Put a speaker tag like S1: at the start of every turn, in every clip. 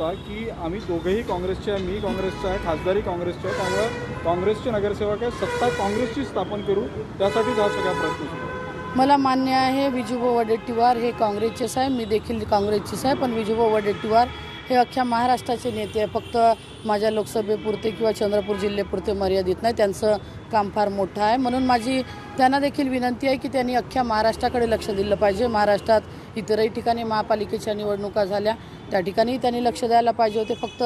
S1: होता की आम्ही दोघेही काँग्रेसचे आहे, मी काँग्रेसचा आहे, खासदारी काँग्रेसचे आहे, त्यामुळे काँग्रेसचे नगरसेवक आहे, सत्ता काँग्रेसची स्थापन करू त्यासाठीच हा सगळा प्रयत्न सुरू आहे.
S2: मला मान्य आहे विजूभाऊ वडेट्टीवार हे काँग्रेसचेच आहे, मी देखील काँग्रेसचीच आहे, पण विजूभाऊ वडेट्टीवार हे अख्ख्या महाराष्ट्राचे नेते आहे. फक्त माझ्या लोकसभेपुरते किंवा चंद्रपूर जिल्ह्यापुरते मर्यादित नाही, त्यांचं काम फार मोठं आहे. म्हणून माझी त्यांना देखील विनंती आहे की त्यांनी अख्ख्या महाराष्ट्राकडे लक्ष दिलं पाहिजे. महाराष्ट्रात इतरही ठिकाणी महापालिकेच्या निवडणुका झाल्या, त्या ठिकाणी त्यांनी लक्ष द्यायला पाहिजे होते. फक्त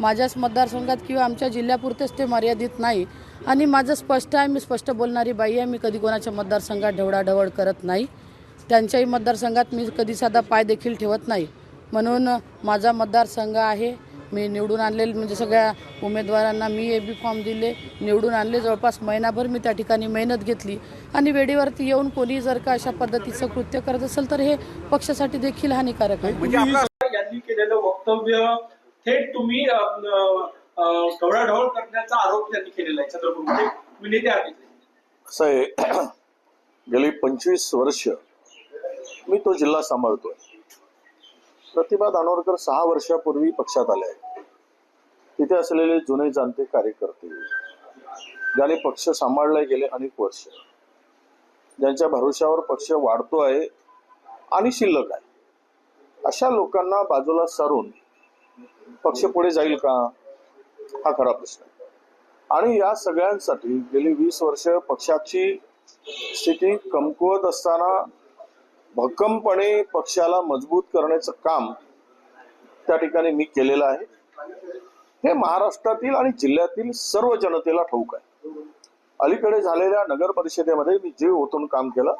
S2: माझ्याच मतदारसंघात किंवा आमच्या जिल्ह्यापुरतेच ते मर्यादित नाही. आणि माझं स्पष्ट आहे, मी स्पष्ट बोलणारी बाई आहे. मी कधी कोणाच्या मतदारसंघात ढवळाढवळ करत नाही. त्यांच्याही मतदारसंघात मी कधी साधा पाय देखील ठेवत नाही. म्हणून माझा मतदारसंघ आहे. मी निवडून आणलेले म्हणजे सगळ्या उमेदवारांना मी AB फॉर्म दिले, निवडून आणले. जवळपास महिनाभर मी त्या ठिकाणी मेहनत घेतली आणि वेळेवरती येऊन कोणी जर का अशा पद्धतीचं कृत्य करत असेल तर हे पक्षासाठी देखील हानिकारक आहे.
S3: म्हणजे यांनी केलेलं वक्तव्य थेट तुम्ही ढवळाढवळ करण्याचा आरोप त्यांनी केलेला आहे चंद्रपूरमध्ये. तुम्ही नेते आहात.
S4: असं आहे, गेली 25 वर्ष मी तो जिल्हा सांभाळतोय. प्रतिभा दानोरकर 6 वर्षापूर्वी पक्षात आले आहेत. तिथे असलेले जुने जाणते कार्यकर्ते ज्याने पक्ष सांभाळले गेले अनेक वर्ष, ज्यांच्या भरोश्यावर पक्ष वाढतो आहे आणि शिल्लक आहे, अशा लोकांना बाजूला सारून पक्ष पुढे जाईल का, हा खरा प्रश्न आहे. आणि या सगळ्यांसाठी गेली 20 वर्ष पक्षाची स्थिती कमकुवत असताना भक्कमपणे पक्षाला मजबूत करण्याचं काम त्या ठिकाणी मी केलेलं आहे. हे महाराष्ट्रातील आणि जिल्ह्यातील सर्व जनतेला ठाऊक आहे. अलीकडे झालेल्या नगर परिषदेमध्ये मी जीव ओतून काम केलं.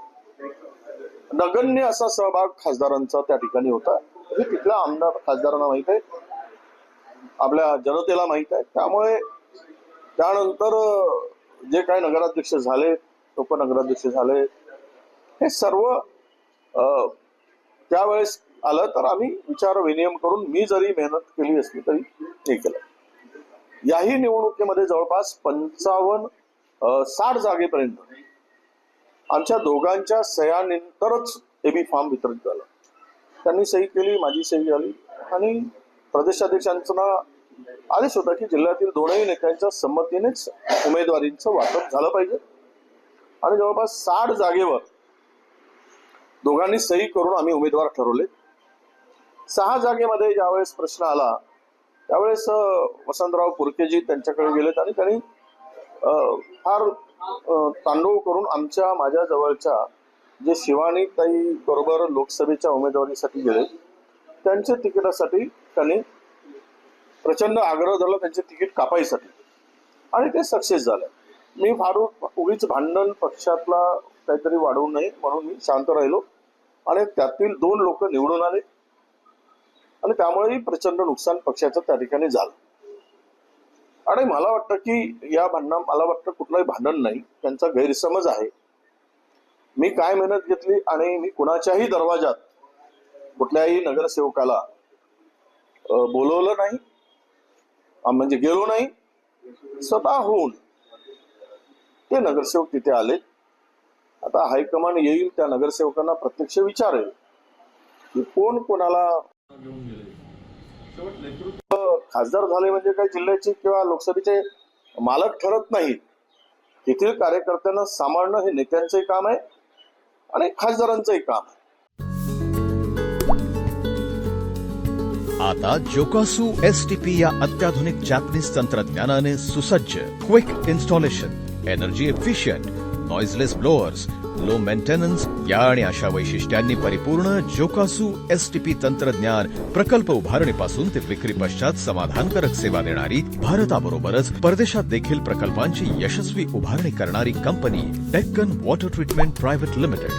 S4: नगण्य असा सहभाग खासदारांचा त्या ठिकाणी होता. हे तिथल्या आमदार खासदारांना माहित आहे, आपल्या जनतेला माहित आहे. त्यामुळे त्यानंतर जे काही नगराध्यक्ष झाले, उपनगराध्यक्ष झाले, हे सर्व त्यावेळेस आलं तर आम्ही विचार विनिमय करून मी जरी मेहनत केली असली तरी हे केलं. याही निवडणुकीमध्ये जवळपास 55-60 जागेपर्यंत आमच्या दोघांच्या सह्यानंतरच AB फॉर्म वितरित झाला. त्यांनी सही केली, माझी सही झाली आणि प्रदेशाध्यक्षांचा आदेश होता की जिल्ह्यातील दोनही नेत्यांच्या संमतीनेच उमेदवारींचं वाटप झालं पाहिजे. आणि जवळपास 60 जागेवर दोघांनी सही करून आम्ही उमेदवार ठरवले. 6 जागेमध्ये ज्यावेळेस प्रश्न आला त्यावेळेस वसंतराव पुरकेजी त्यांच्याकडे गेलेत आणि त्यांनी फार तांडव करून माझ्या जवळच्या जे शिवानीताई बरोबर लोकसभेच्या उमेदवारीसाठी गेले त्यांच्या तिकिटासाठी त्यांनी प्रचंड आग्रह धरला, त्यांचे तिकीट कापायसाठी, आणि ते सक्सेस झालं. मी फार उगीच भांडण पक्षातला काहीतरी वाढवू नये म्हणून मी शांत राहिलो आणि त्यातील 2 लोक निवडून आले आणि त्यामुळेही प्रचंड नुकसान पक्षाचं त्या ठिकाणी झालं. आणि मला वाटतं की या मला वाटतं कुठलंही भांडण नाही, त्यांचा गैरसमज आहे. मी काय मेहनत घेतली आणि मी कुणाच्याही दरवाजात कुठल्याही नगरसेवकाला बोलवलं नाही, म्हणजे गेलो नाही. स्वतः होऊन ते नगरसेवक तिथे आले. आता हायकमांड येईल, त्या नगरसेवकांना प्रत्यक्ष विचारेल की कोण कोणाला. खासदार झाले म्हणजे काही जिल्ह्याचे किंवा लोकसभेचे मालक ठरत नाहीत. तेथील कार्यकर्त्यांना सांभाळणं हे नेत्यांचंही काम आहे आणि खासदारांचंही काम आहे.
S5: आता जोकासू STP या अत्याधुनिक जॅपनीज तंत्रज्ञानाने सुसज्ज, quick installation, energy efficient, noiseless blowers, low maintenance या आणि अशा वैशिष्ट्यांनी परिपूर्ण जोकासू STP तंत्रज्ञान प्रकल्प उभारणीपासून ते विक्री पश्चात समाधानकारक सेवा देणारी, भारताबरोबरच परदेशात देखील प्रकल्पांची यशस्वी उभारणी करणारी company Deccan water treatment private limited.